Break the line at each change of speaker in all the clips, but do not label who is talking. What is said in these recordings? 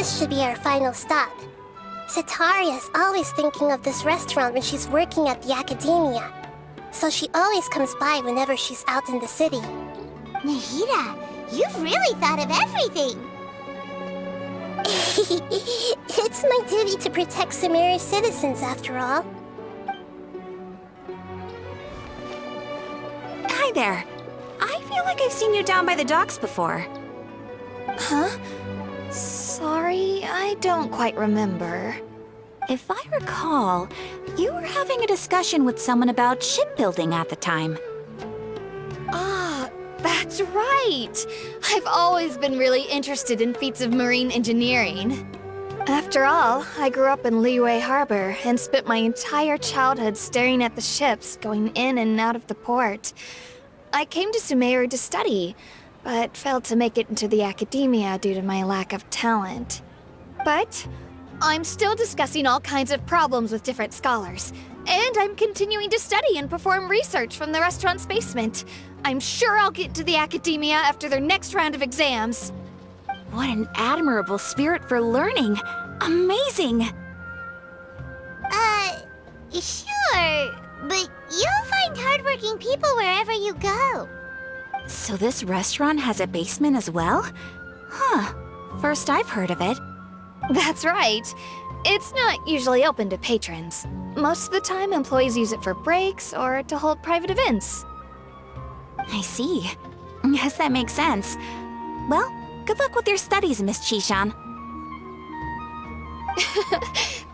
this should be our final stop. Setaria is always thinking of this restaurant when she's working at the Akademiya, so she always comes by whenever she's out in the city.
Nahida, you've really thought of everything!
It's my duty to protect Sumeru's citizens, after all.
Hi there. I feel like I've seen you down by the docks before.
Huh? Sorry, I don't quite remember.
If I recall, you were having a discussion with someone about shipbuilding at the time.
Ah, that's right! I've always been really interested in feats of marine engineering. After all, I grew up in Liyue Harbor and spent my entire childhood staring at the ships going in and out of the port. I came to Sumeru to study, but failed to make it into the Akademiya due to my lack of talent. But I'm still discussing all kinds of problems with different scholars, and I'm continuing to study and perform research from the restaurant's basement. I'm sure I'll get into the Akademiya after their next round of exams.
What an admirable spirit for learning! Amazing!
Sure, but you'll find hardworking people wherever you go.
So this restaurant has a basement as well? Huh. First I've heard of it.
That's right. It's not usually open to patrons. Most of the time, employees use it for breaks or to hold private events.
I see. Yes, that makes sense. Well, good luck with your studies, Miss Qishan.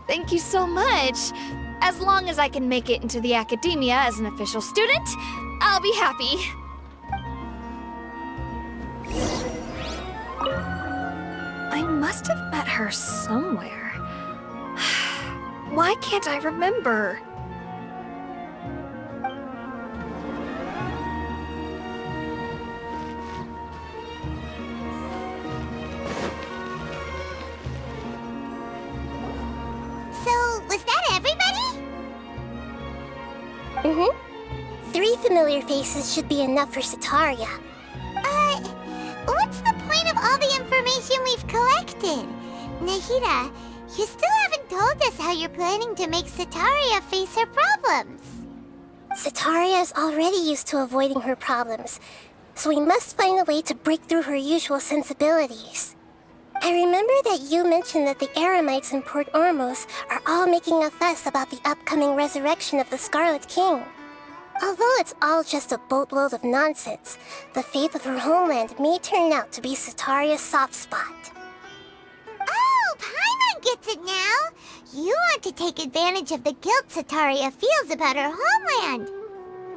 Thank you so much. As long as I can make it into the Akademiya as an official student, I'll be happy. I must have met her somewhere. Why can't I remember?
So, was that everybody?
Mm-hmm. 3 familiar faces should be enough for Setaria.
What's the point of all the information we've collected? Nahida, you still haven't told us how you're planning to make Setaria face her problems.
Setaria is already used to avoiding her problems, so we must find a way to break through her usual sensibilities. I remember that you mentioned that the Eremites in Port Ormos are all making a fuss about the upcoming resurrection of the Scarlet King. Although it's all just a boatload of nonsense, the fate of her homeland may turn out to be Setaria's soft spot.
Oh, Paimon gets it now! You want to take advantage of the guilt Setaria feels about her homeland.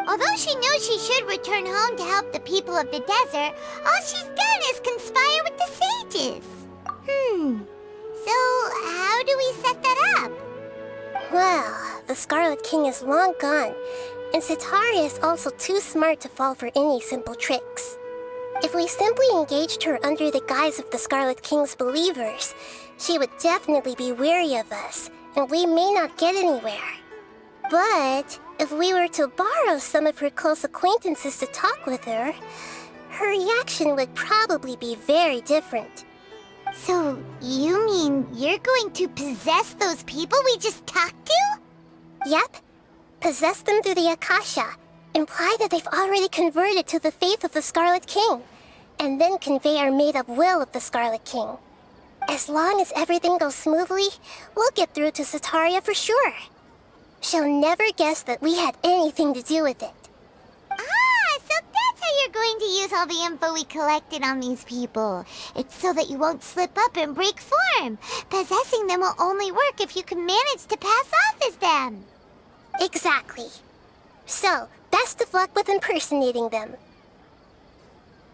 Although she knows she should return home to help the people of the desert, all she's done is conspire with the sages. So how do we set that up?
Well, the Scarlet King is long gone, and Setaria is also too smart to fall for any simple tricks. If we simply engaged her under the guise of the Scarlet King's believers, she would definitely be wary of us, and we may not get anywhere. But if we were to borrow some of her close acquaintances to talk with her, her reaction would probably be very different.
So, you mean you're going to possess those people we just talked to?
Yep. Possess them through the Akasha, imply that they've already converted to the faith of the Scarlet King, and then convey our made-up will of the Scarlet King. As long as everything goes smoothly, we'll get through to Setaria for sure. She'll never guess that we had anything to do with it.
Ah, so that's how you're going to use all the info we collected on these people. It's so that you won't slip up and break form. Possessing them will only work if you can manage to pass off as them.
Exactly. So, best of luck with impersonating them.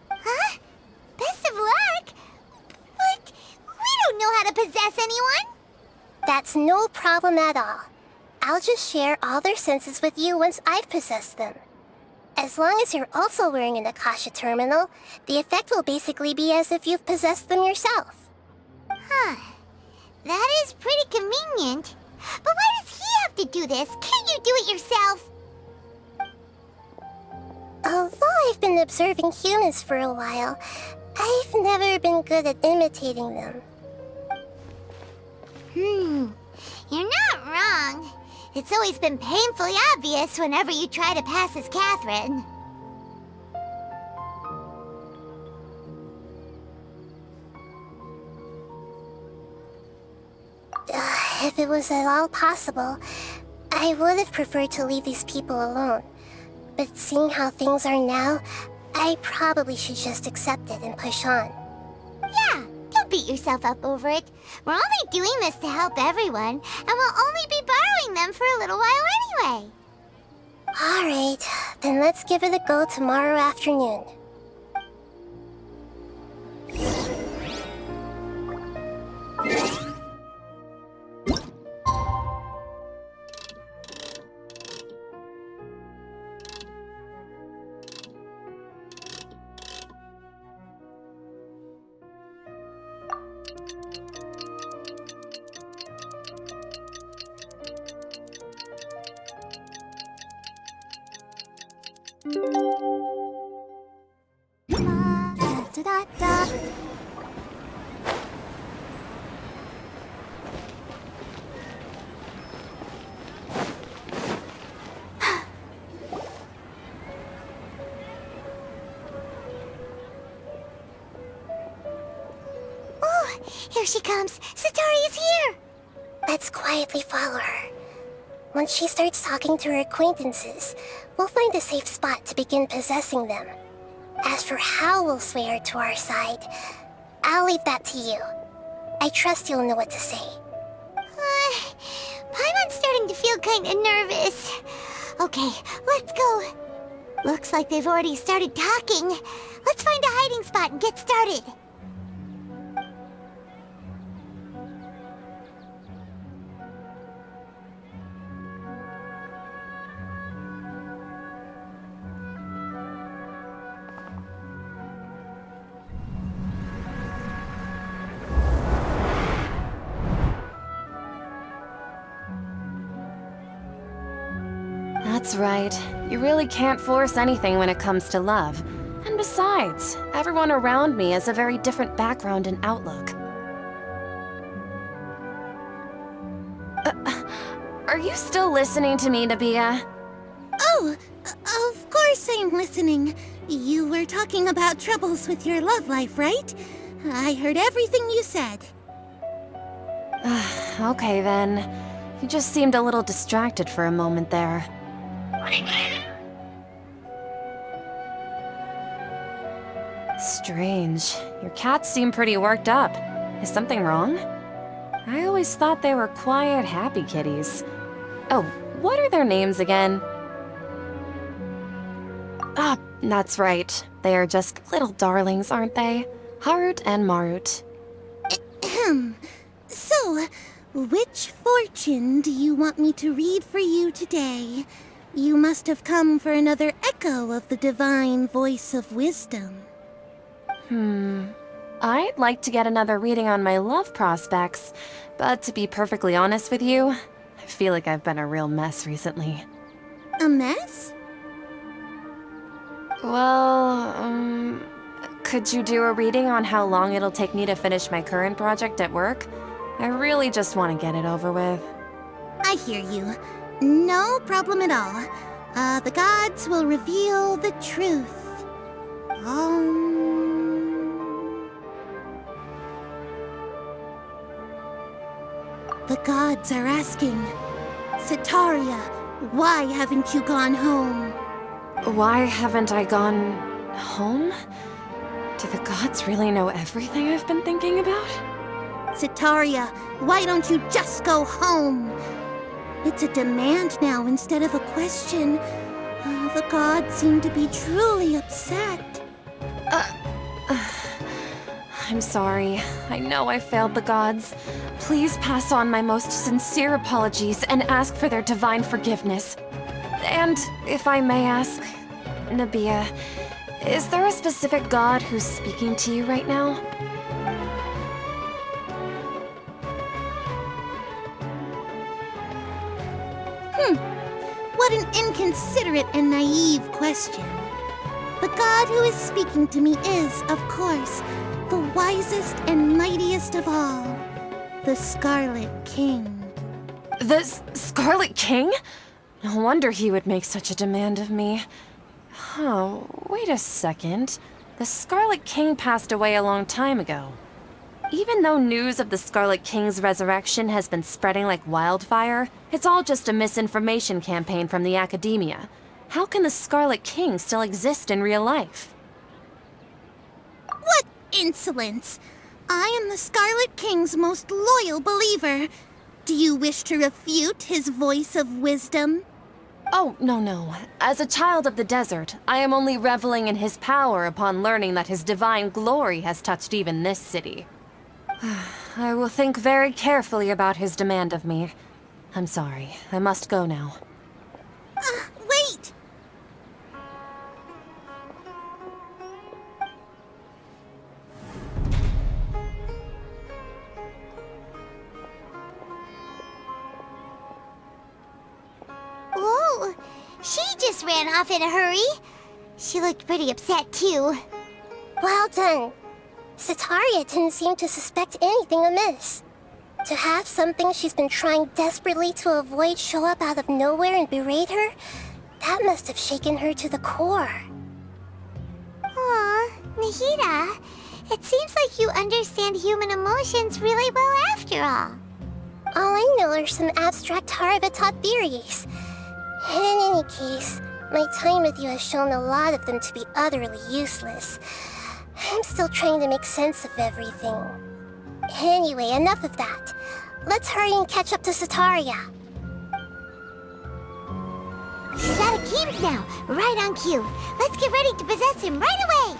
Huh? Best of luck? But we don't know how to possess anyone.
That's no problem at all. I'll just share all their senses with you once I've possessed them. As long as you're also wearing an Akasha terminal, the effect will basically be as if you've possessed them yourself.
Huh. That is pretty convenient. But why does he have to do this? Can't you do it yourself?
Although I've been observing humans for a while, I've never been good at imitating them.
You're not wrong. It's always been painfully obvious whenever you try to pass as Catherine.
If it was at all possible, I would have preferred to leave these people alone. But seeing how things are now, I probably should just accept it and push on.
Yeah, don't beat yourself up over it. We're only doing this to help everyone, and we'll only be borrowing them for a little while anyway.
Alright, then let's give it a go tomorrow afternoon.
Here she comes! Setaria's here!
Let's quietly follow her. Once she starts talking to her acquaintances, we'll find a safe spot to begin possessing them. As for how we'll sway her to our side, I'll leave that to you. I trust you'll know what to say.
Paimon's starting to feel kinda nervous. Okay, let's go. Looks like they've already started talking. Let's find a hiding spot and get started.
That's right. You really can't force anything when it comes to love. And besides, everyone around me has a very different background and outlook. Are you still listening to me, Nabiya?
Oh, of course I'm listening. You were talking about troubles with your love life, right? I heard everything you said.
Okay then. You just seemed a little distracted for a moment there. Strange. Your cats seem pretty worked up. Is something wrong? I always thought they were quiet, happy kitties. Oh, what are their names again? Ah, that's right. They are just little darlings, aren't they? Harut and Marut.
So, which fortune do you want me to read for you today? You must have come for another echo of the divine voice of wisdom.
I'd like to get another reading on my love prospects, but to be perfectly honest with you, I feel like I've been a real mess recently.
A mess?
Well, could you do a reading on how long it'll take me to finish my current project at work? I really just want to get it over with.
I hear you. No problem at all. The gods will reveal the truth. The gods are asking, Setaria, why haven't you gone home?
Why haven't I gone home? Do the gods really know everything I've been thinking about?
Setaria, why don't you just go home? It's a demand now instead of a question. The gods seem to be truly upset.
I'm sorry. I know I failed the gods. Please pass on my most sincere apologies and ask for their divine forgiveness. And if I may ask, Nabiya, is there a specific god who's speaking to you right now?
What an inconsiderate and naive question. The god who is speaking to me is, of course, the wisest and mightiest of all. the Scarlet King.
The Scarlet King? No wonder he would make such a demand of me. Oh, wait a second. The Scarlet King passed away a long time ago. Even though news of the Scarlet King's resurrection has been spreading like wildfire, it's all just a misinformation campaign from the Akademiya. How can the Scarlet King still exist in real life?
What insolence! I am the Scarlet King's most loyal believer. Do you wish to refute his voice of wisdom?
Oh, no. As a child of the desert, I am only reveling in his power upon learning that his divine glory has touched even this city. I will think very carefully about his demand of me. I'm sorry, I must go now.
Wait!
Whoa! She just ran off in a hurry. She looked pretty upset, too.
Well done. Setaria didn't seem to suspect anything amiss. To have something she's been trying desperately to avoid show up out of nowhere and berate her, that must have shaken her to the core.
Aw, Nahida, it seems like you understand human emotions really well after all.
All I know are some abstract Harvard-taught theories. And in any case, my time with you has shown a lot of them to be utterly useless. I'm still trying to make sense of everything. Anyway, enough of that. Let's hurry and catch up to Setaria.
She's at Akim's now, right on cue. Let's get ready to possess him right away!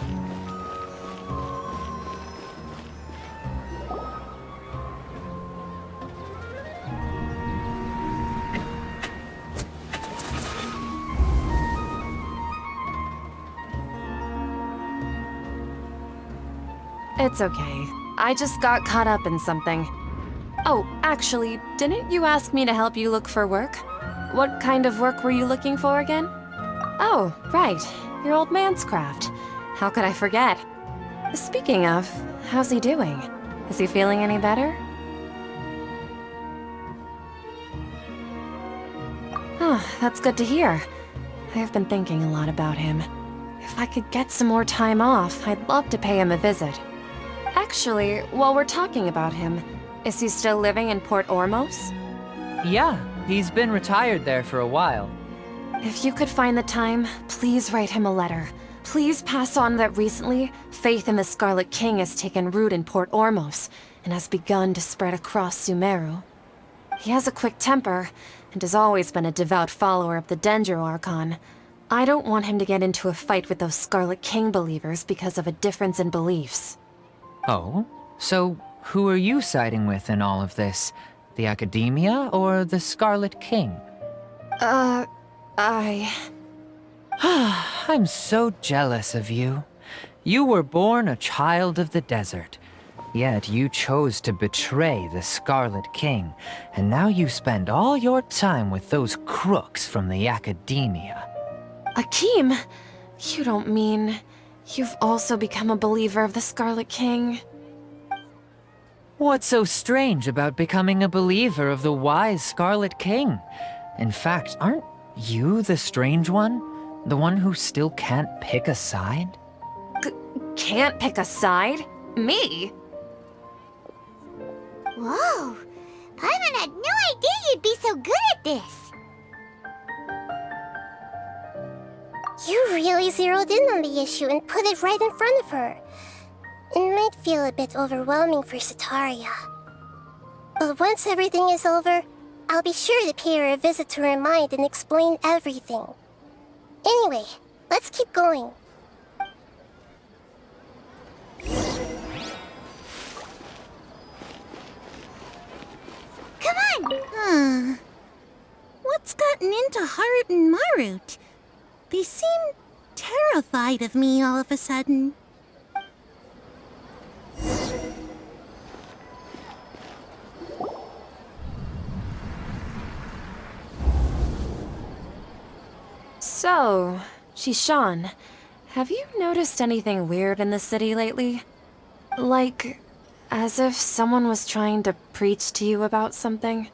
It's okay. I just got caught up in something. Oh, actually, didn't you ask me to help you look for work? What kind of work were you looking for again? Oh, right. Your old man's craft. How could I forget? Speaking of, how's he doing? Is he feeling any better? Oh, that's good to hear. I have been thinking a lot about him. If I could get some more time off, I'd love to pay him a visit. Actually, while we're talking about him, is he still living in Port Ormos?
Yeah, he's been retired there for a while.
If you could find the time, please write him a letter. Please pass on that recently, faith in the Scarlet King has taken root in Port Ormos and has begun to spread across Sumeru. He has a quick temper and has always been a devout follower of the Dendro Archon. I don't want him to get into a fight with those Scarlet King believers because of a difference in beliefs.
Oh? So, who are you siding with in all of this? The Akademiya or the Scarlet King? I'm so jealous of you. You were born a child of the desert, yet you chose to betray the Scarlet King, and now you spend all your time with those crooks from the Akademiya.
Akim, you don't mean you've also become a believer of the Scarlet King?
What's so strange about becoming a believer of the wise Scarlet King? In fact, aren't you the strange one? The one who still can't pick a side?
Can't pick a side? Me?
Whoa! Paimon had no idea you'd be so good at this!
You really zeroed in on the issue and put it right in front of her. It might feel a bit overwhelming for Setaria. But once everything is over, I'll be sure to pay her a visit to her mind and explain everything. Anyway, let's keep going.
Come on!
What's gotten into Harut and Marut? They seem terrified of me all of a sudden.
So, Qishan, have you noticed anything weird in the city lately? Like, As if someone was trying to preach to you about something.